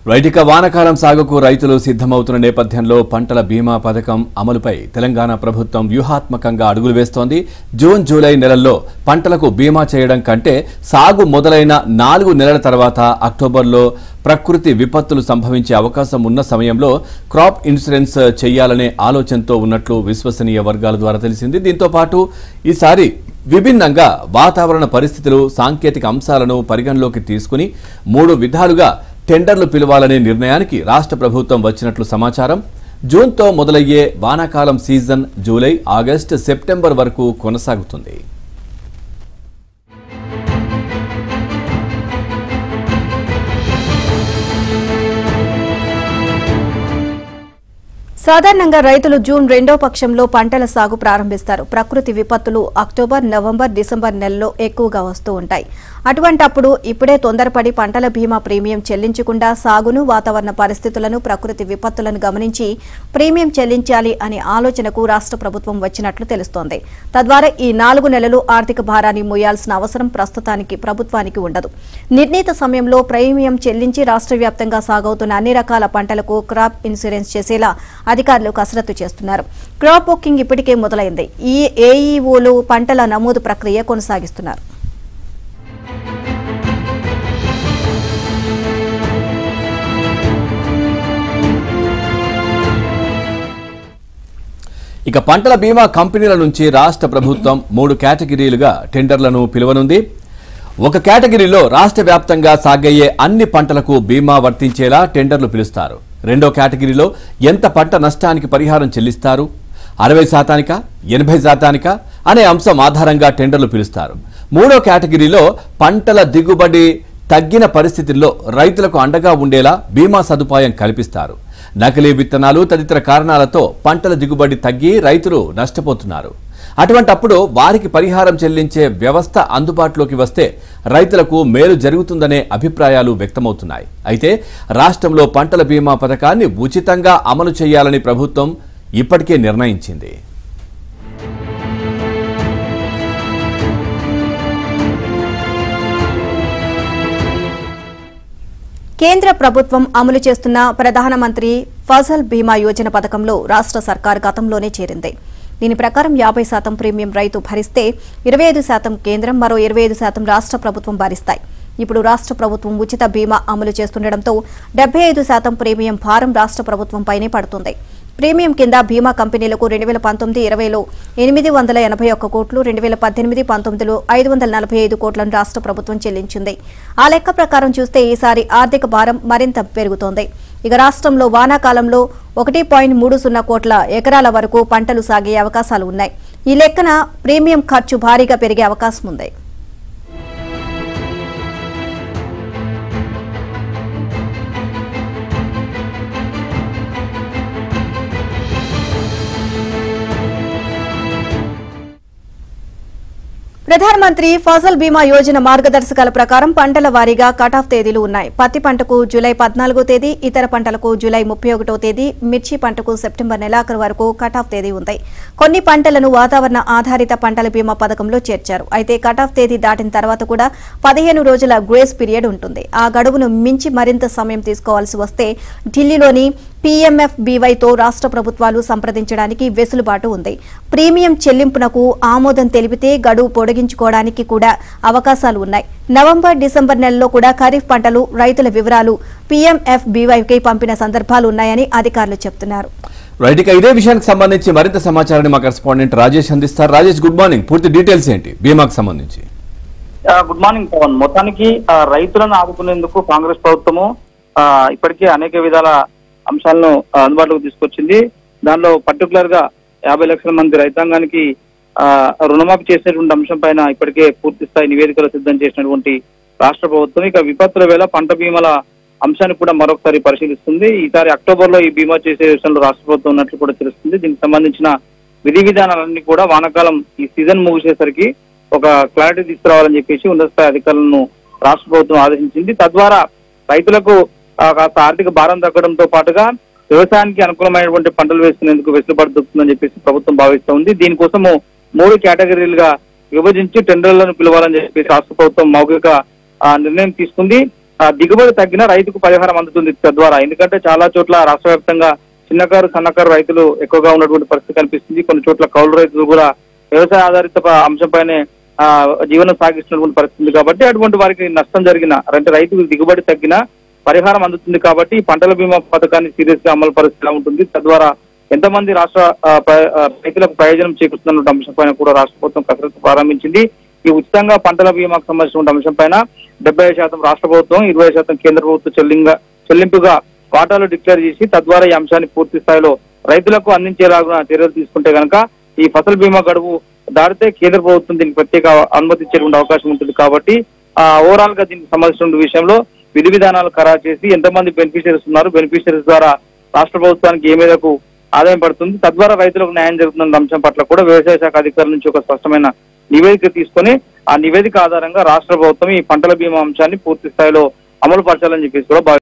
రైతుక వానాకాలం సాగుకు రైతులు సిద్ధమవుతున్న నేపథ్యంలో పంటల బీమా పథకం అమలుపై తెలంగాణ ప్రభుత్వం వ్యూహాత్మకంగా అడుగులు వేస్తోంది. జూన్ జూలై నెలల్లో పంటలకు బీమా చేయడం కంటే సాగు మొదలైన 4 నెలల తర్వాత అక్టోబర్లో ప్రకృతి విపత్తులు సంభవించే అవకాశం ఉన్న సమయంలో క్రాప్ ఇన్సూరెన్స్ చేయాలనే ఆలోచనతో ఉన్నట్లు విశ్వసనీయ వర్గాల ద్వారా తెలిసింది. దీంతో పాటు ఈసారి విభిన్నంగా వాతావరణ పరిస్థితులు, సాంకేతిక అంశాలను పరిగణలోకి తీసుకుని 3 విధాలుగా టెండర్లు పిలవాలనే నిర్ణయానికి రాష్ట్ర ప్రభుత్వం వచ్చినట్లు సమాచారం. జూన్తో మొదలయ్యే వానాకాలం సీజన్ జూలై, ఆగస్టు, సెప్టెంబర్ వరకు కొనసాగుతుంది. సాధారణంగా రైతులు జూన్ 2వ పక్షంలో పంటల సాగు ప్రారంభిస్తారు. ప్రకృతి విపత్తులు అక్టోబర్, నవంబర్, డిసెంబర్ నెలల్లో ఎక్కువగా వస్తూ ఉంటాయి. అటువంటప్పుడు ఇప్పుడే తొందరపడి పంటల బీమా ప్రీమియం చెల్లించకుండా సాగును, వాతావరణ పరిస్థితులను, ప్రకృతి విపత్తులను గమనించి ప్రీమియం చెల్లించాలి అనే ఆలోచనకు రాష్ట్ర ప్రభుత్వం వచ్చినట్లు తెలుస్తోంది. తద్వారా ఈ 4 నెలలు ఆర్థిక భారాన్ని మోయాల్సిన అవసరం ప్రస్తుతానికి ప్రభుత్వానికి ఉండదు. నిర్ణీత సమయంలో ప్రీమియం చెల్లించి రాష్ట్ర వ్యాప్తంగా సాగవుతున్న అన్ని రకాల పంటలకు క్రాప్ ఇన్సూరెన్స్ చేసేలా అధికారులు కసరత్తు చేస్తున్నారు. క్రాప్ బుకింగ్ ఇప్పటికే మొదలైంది. ఈ ఏఈఓలు పంటల నమోదు ప్రక్రియ కొనసాగిస్తున్నారు. ఇక పంటల బీమా కంపెనీల నుంచి రాష్ట్ర ప్రభుత్వం 3 కేటగిరీలుగా టెండర్లను పిలువనుంది. ఒక కేటగిరీలో రాష్ట్ర వ్యాప్తంగా సాగయ్యే అన్ని పంటలకు బీమా వర్తించేలా టెండర్లు పిలుస్తారు. రెండో కేటగిరీలో ఎంత పంట నష్టానికి పరిహారం చెల్లిస్తారు, 60%, 80% అనే అంశం ఆధారంగా టెండర్లు పిలుస్తారు. మూడో కేటగిరీలో పంటల దిగుబడి తగ్గిన పరిస్థితుల్లో రైతులకు అండగా ఉండేలా బీమా సదుపాయం కల్పిస్తారు. నకిలీ విత్తనాలు తదితర కారణాలతో పంటల దిగుబడి తగ్గి రైతులు నష్టపోతున్నారు. అటువంటప్పుడు వారికి పరిహారం చెల్లించే వ్యవస్థ అందుబాటులోకి వస్తే రైతులకు మేలు జరుగుతుందనే అభిప్రాయాలు వ్యక్తమవుతున్నాయి. అయితే రాష్ట్రంలో పంటల బీమా పథకాన్ని ఉచితంగా అమలు చేయాలని ప్రభుత్వం ఇప్పటికే నిర్ణయించింది. కేంద్ర ప్రభుత్వం అమలు చేస్తున్న ప్రధానమంత్రి ఫసల్ బీమా యోజన పథకంలో రాష్ట్ర సర్కార్ గతంలోనే చేరింది. దీని ప్రకారం 50% ప్రీమియం రైతు భరిస్తే 25% కేంద్రం, మరో 25% రాష్ట్ర ప్రభుత్వం భరిస్తాయి. ఇప్పుడు రాష్ట్ర ప్రభుత్వం ఉచిత బీమా అమలు చేస్తుండటంతో 75% ప్రీమియం భారం రాష్ట్ర ప్రభుత్వంపైనే పడుతుంది. ప్రీమియం కింద బీమా కంపెనీలకు 2019-20లో 881 కోట్లు, 2018-19లో 545 కోట్లను రాష్ట్ర ప్రభుత్వం చెల్లించింది. ఆ లెక్క ప్రకారం చూస్తే ఈసారి ఆర్థిక భారం మరింత పెరుగుతోంది. ఇక రాష్ట్రంలో వానాకాలంలో 1.30 కోట్ల ఎకరాల వరకు పంటలు సాగే అవకాశాలు ఉన్నాయి. ఈ లెక్కన ప్రీమియం ఖర్చు భారీగా పెరిగే అవకాశం ఉంది. ప్రధానమంత్రి ఫసల్ బీమా యోజన మార్గదర్శకాల ప్రకారం పంటల వారీగా కటాఫ్ తేదీలు ఉన్నాయి. పత్తి పంటకు జూలై 14వ తేదీ, ఇతర పంటలకు జూలై 31వ తేదీ, మిర్చి పంటకు సెప్టెంబర్ నెలాఖరు వరకు కటాఫ్ తేదీ ఉంది. కొన్ని పంటలను వాతావరణ ఆధారిత పంటల బీమా పథకంలో చేర్చారు. అయితే కటాఫ్ తేదీ దాటిన తర్వాత కూడా 15 రోజుల గ్రేస్ పీరియడ్ ఉంటుంది. ఆ గడువును మించి మరింత సమయం తీసుకోవాల్సి వస్తే ఢిల్లీలోని PMFBYతో రాష్ట్ర ప్రభుత్వాలు సంప్రదించడానికి వెసులుబాటు ఉంది. ప్రీమియం చెల్లింపునకు ఆమోదం తెలిపితే గడువు పొడిగించుకోవడానికి కూడా అవకాశాలు ఉన్నాయి. నవంబర్, డిసెంబర్ నెలలో కూడా ఖరీఫ్ పంటలు రైతుల వివరాలు PMFBYకి పంపిన సందర్భాలు ఉన్నాయని అధికారులు చెబుతున్నారు. రైట్, ఇక ఇదే విషయానికి సంబంధించి మరింత సమాచారాన్ని మా కరెస్పాండెంట్ రాజేష్ అందిస్తారు. Rajesh, good morning. పూర్తి డీటెయిల్స్ ఏంటి బీమాకు సంబంధించి? Good morning Pavan. మొత్తానికి రైతులను ఆదుకునేందుకు కాంగ్రెస్ ప్రభుత్వము ఇప్పటికే అనేక విధాల అంశాలను అందుబాటులోకి తీసుకొచ్చింది. దానిలో పర్టికులర్ గా 50 లక్షల మంది రైతాంగానికి రుణమాఫీ చేసినటువంటి అంశం పైన ఇప్పటికే పూర్తి స్థాయి నివేదికలు సిద్ధం చేసినటువంటి రాష్ట్ర ప్రభుత్వం ఇక విపత్తుల వేళ పంట బీమాల అంశాన్ని కూడా మరొకసారి పరిశీలిస్తుంది. ఈసారి అక్టోబర్ లో ఈ బీమా చేసే విషయంలో రాష్ట్ర ప్రభుత్వం ఉన్నట్లు కూడా తెలుస్తుంది. దీనికి సంబంధించిన విధి విధానాలన్నీ కూడా వానాకాలం ఈ సీజన్ ముగిసేసరికి ఒక క్లారిటీ తీసుకురావాలని చెప్పేసి ఉన్నత స్థాయి అధికారులను రాష్ట్ర ప్రభుత్వం ఆదేశించింది. తద్వారా రైతులకు కాస్త ఆర్థిక భారం తగ్గడంతో పాటుగా వ్యవసాయానికి అనుకూలమైనటువంటి పంటలు వేసుకునేందుకు వెసులుబాటు దొరుకుతుందని చెప్పేసి ప్రభుత్వం భావిస్తూ ఉంది. దీనికోసము 3 కేటగిరీలుగా విభజించి టెండర్లను పిలవాలని చెప్పేసి రాష్ట్ర ప్రభుత్వం మౌఖిక నిర్ణయం తీసుకుంది. దిగుబడి తగ్గిన రైతుకు పరిహారం అందుతుంది తద్వారా. ఎందుకంటే చాలా చోట్ల రాష్ట్ర వ్యాప్తంగా చిన్నకారు సన్నకారు రైతులు ఎక్కువగా ఉన్నటువంటి పరిస్థితి కనిపిస్తుంది. కొన్ని చోట్ల కౌలు రైతులు కూడా వ్యవసాయ ఆధారిత అంశంపైనే జీవనం సాగిస్తున్నటువంటి పరిస్థితి కాబట్టి అటువంటి వారికి నష్టం జరిగిన అంటే రైతుకు దిగుబడి తగ్గిన పరిహారం అందుతుంది కాబట్టి పంటల బీమా పథకాన్ని సీరియస్ గా అమలు పరిస్థితి ఉంటుంది. తద్వారా ఎంతమంది రాష్ట్ర రైతులకు ప్రయోజనం చేకూరుతున్న అంశంపైన కూడా రాష్ట్ర ప్రభుత్వం కసరత్తు ప్రారంభించింది. ఈ ఉచితంగా పంటల బీమాకు సంబంధించిన అంశంపైన 75% రాష్ట్ర ప్రభుత్వం, 20% కేంద్ర ప్రభుత్వం చెల్లింపుగా వాటాలు డిక్లేర్ చేసి తద్వారా ఈ అంశాన్ని పూర్తి స్థాయిలో రైతులకు అందించేలాగా చర్యలు తీసుకుంటే కనుక ఈ ఫసల్ బీమా గడువు దాటితే కేంద్ర ప్రభుత్వం దీనికి ప్రత్యేక అనుమతి ఇచ్చేటువంటి అవకాశం ఉంటుంది. కాబట్టి ఓవరాల్ గా దీనికి సంబంధించిన విషయంలో విధి విధానాలు ఖరారు చేసి ఎంతమంది బెనిఫిషరీస్ ఉన్నారు, బెనిఫిషరీస్ ద్వారా రాష్ట్ర ప్రభుత్వానికి ఏ మేరకు ఆదాయం పడుతుంది, తద్వారా రైతులకు న్యాయం జరుగుతున్న అంశం పట్ల కూడా వ్యవసాయ శాఖ అధికారుల నుంచి ఒక స్పష్టమైన నివేదిక తీసుకొని ఆ నివేదిక ఆధారంగా రాష్ట్ర ప్రభుత్వం ఈ పంటల బీమా అంశాన్ని పూర్తి స్థాయిలో అమలు పరచాలని చెప్పేసి కూడా